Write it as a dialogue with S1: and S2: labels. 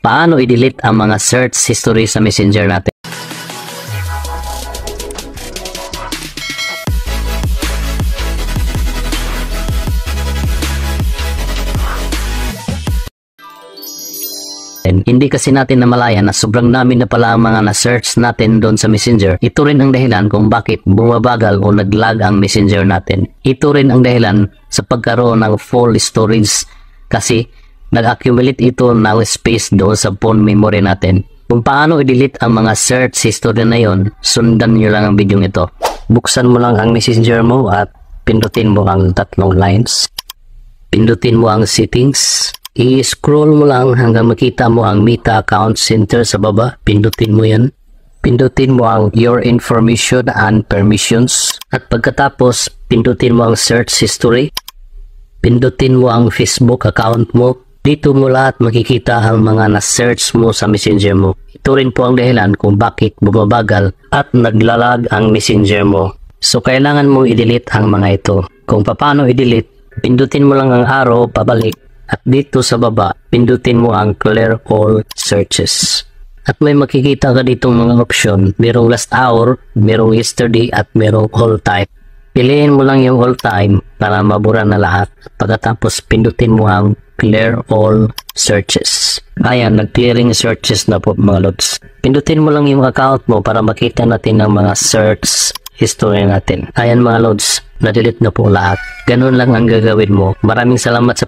S1: Paano i-delete ang mga search history sa Messenger natin? Hindi kasi natin namalayan na sobrang dami na pala ang mga na-search natin doon sa Messenger. Ito rin ang dahilan kung bakit bumabagal o nag-lag ang Messenger natin. Ito rin ang dahilan sa pagkaroon ng full storage kasi nag-accumulate ito ng space doon sa phone memory natin. Kung paano i-delete ang mga search history na yon, sundan nyo lang ang video ito. Buksan mo lang ang Messenger mo at pindutin mo ang tatlong lines. Pindutin mo ang settings. I-scroll mo lang hanggang makita mo ang Meta Account Center sa baba. Pindutin mo yan. Pindutin mo ang Your Information and Permissions. At pagkatapos, pindutin mo ang Search History. Pindutin mo ang Facebook account mo. Dito mo lahat makikita ang mga na-search mo sa Messenger mo. Ito rin po ang dahilan kung bakit bumabagal at naglalag ang Messenger mo. So, kailangan mong i-delete ang mga ito. Kung paano i-delete, pindutin mo lang ang arrow pabalik. At dito sa baba, pindutin mo ang Clear All Searches. At may makikita ka ditong mga option. Merong last hour, merong yesterday, at merong all time. Piliin mo lang yung all time para mabura na lahat. At pagkatapos, pindutin mo ang Clear All Searches. Ayan, nag-clearing searches na po mga lods. Pindutin mo lang yung account mo para makita natin ang mga search history natin. Ayan mga lods, na-delete na po lahat. Ganun lang ang gagawin mo. Maraming salamat sa